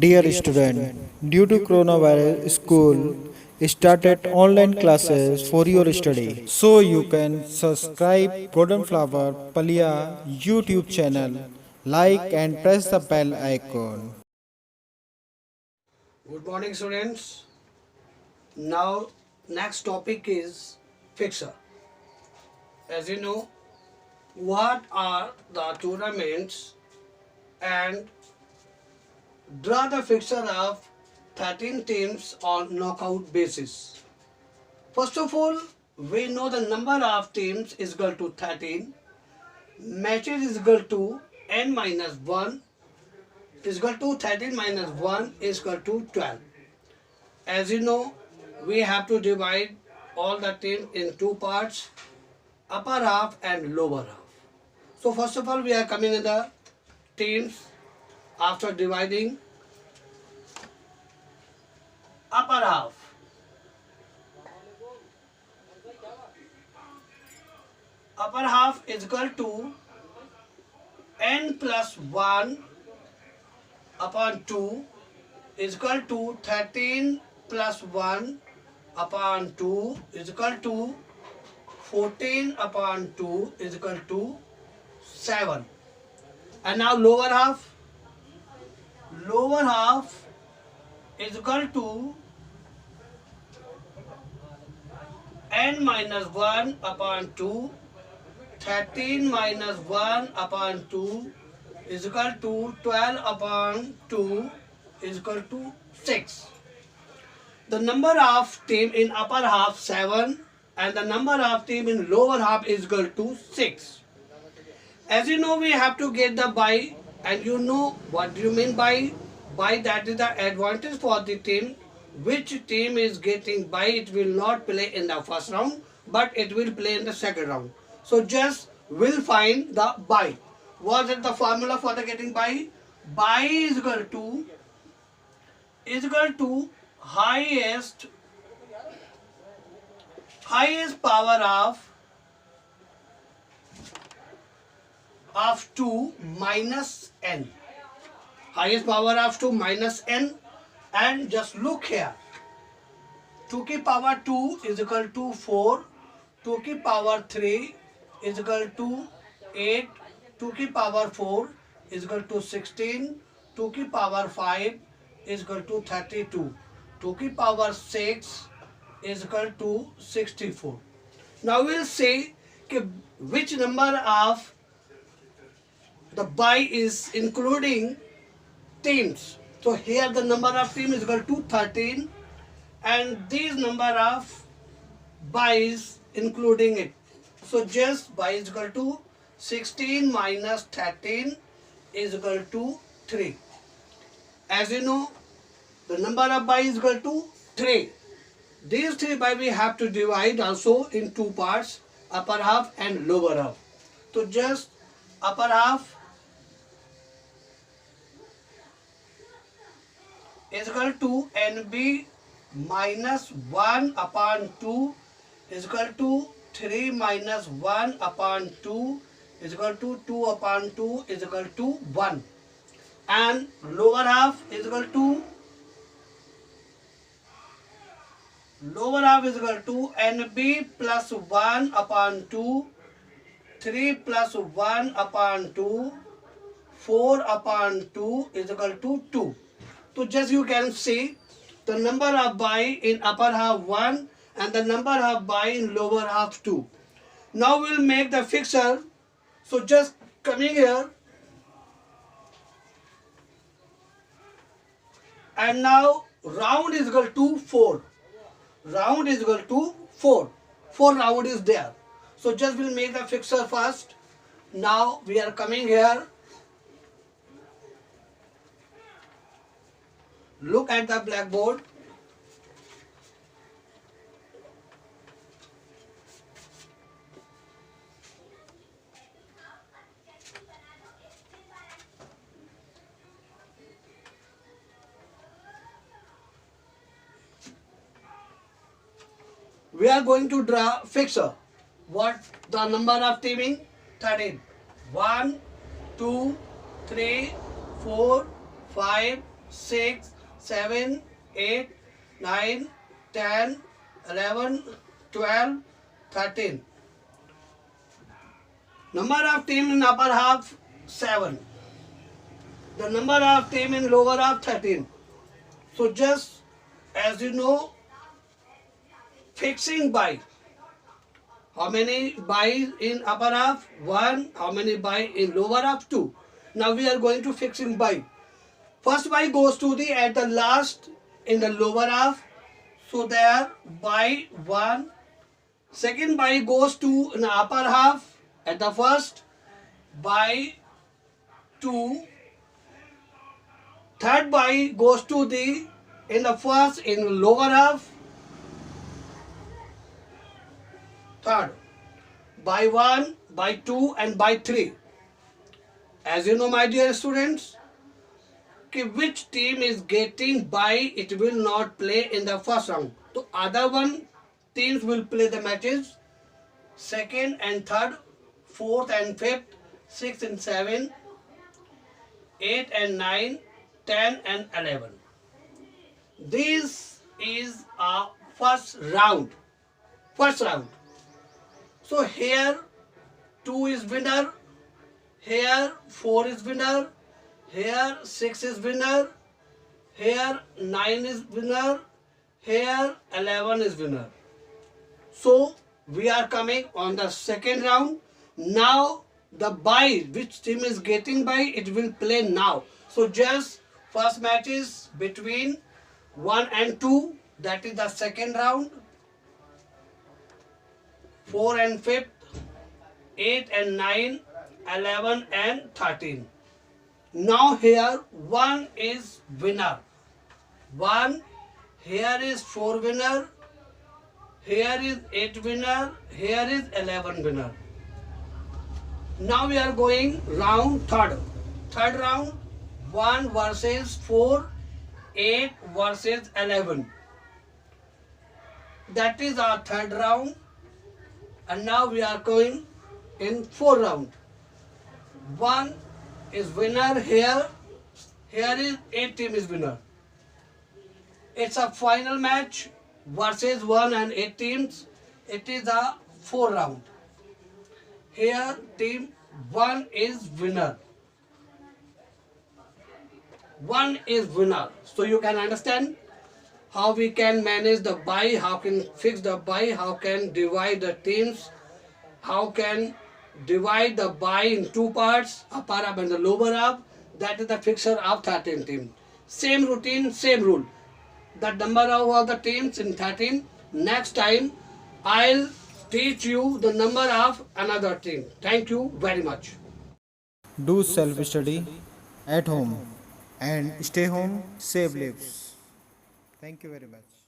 Dear student, due to coronavirus, school started online classes for your study. So you can subscribe Golden Flower Palia YouTube channel, like and press the bell icon. Good morning, students. Now, next topic is fixer. As you know, what are the tournaments and draw the fixture of 13 teams on knockout basis. First of all, we know the number of teams is equal to 13, matches is equal to n minus 1 is equal to 13 minus 1 is equal to 12. As you know, we have to divide all the teams in two parts, upper half and lower half. So first of all, we are coming in the teams after dividing upper half. Upper half is equal to n plus 1 upon 2 is equal to 13 plus 1 upon 2 is equal to 14 upon 2 is equal to 7. And now lower half is equal to n minus 1 upon 2, 13 minus 1 upon 2 is equal to 12 upon 2 is equal to 6. The number of team in upper half 7 and the number of team in lower half is equal to 6. As you know, we have to get the bye, and you know what do you mean by bye. That is the advantage for the team. Which team is getting bye, it will not play in the first round, but it will play in the second round. So just will find the bye. What is the formula for the getting bye? Bye is equal to highest power of 2 minus n. Highest power of 2 minus n. And just look here. 2 की power 2 is equal to 4. 2 की power 3 is equal to 8. 2 की power 4 is equal to 16. 2 की power 5 is equal to 32. 2 की power 6 is equal to 64. Now we'll say which number of the bye is including teams. So here the number of teams is equal to 13 and these number of byes including it. So just bye is equal to 16 minus 13 is equal to 3. As you know, the number of bye is equal to 3. These 3 bye we have to divide also in two parts, upper half and lower half. So just upper half is equal to NB minus 1 upon 2 is equal to 3 minus 1 upon 2 is equal to 2 upon 2 is equal to 1. And lower half is equal to NB plus 1 upon 2, 3 plus 1 upon 2, 4 upon 2 is equal to 2. So just you can see the number of bye in upper half 1 and the number of bye in lower half 2. Now we'll make the fixture. So just coming here and now round is equal to 4. Round is equal to 4. 4 round is there. So just we'll make the fixture first. Now we are coming here. Look at the blackboard. We are going to draw fixer. What the number of teaming? 13. 1, 2, 3, 4, 5, 6, 7, 8, 9, 10, 11, 12, 13. Number of team in upper half 7. The number of team in lower half 13. So just as you know, fixing by. How many by in upper half? 1. How many by in lower half? 2. Now we are going to fixing by. First by goes to the at the last in the lower half. So there by 1. Second by goes to in the upper half at the first by 2. Third by goes to the in the first in lower half. Third by 1, by 2 and by 3. As you know, my dear students, which team is getting by, it will not play in the first round. So other one teams will play the matches second and third, fourth and fifth, sixth and seventh, 8 and 9, 10 and 11. This is our first round. First round. So here 2 is winner, here 4 is winner, here 6 is winner, here 9 is winner, here 11 is winner. So we are coming on the second round. Now the bye, which team is getting by, it will play now. So just first match is between 1 and 2, that is the second round. 4 and 5th, 8 and 9, 11 and 13. Now here 1 is winner. 1, here is 4 winner, here is 8 winner, here is 11 winner. Now we are going round third. Third round, 1 versus 4, 8 versus 11. That is our third round. And now we are going in 4 round. 1 is winner here. Here is 8 team is winner. It's a final match versus 1 and 8 teams. It is a 4 round. Here team 1 is winner. 1 is winner. So you can understand how we can manage the buy, how can fix the buy, how can divide the teams, how can divide the buy in 2 parts, upper half and the lower half. That is the fixture of 13 team. Same routine, same rule. The number of all the teams in 13. Next time I'll teach you the number of another team. Thank you very much. Do self-study at home and stay home, save lives. Thank you very much.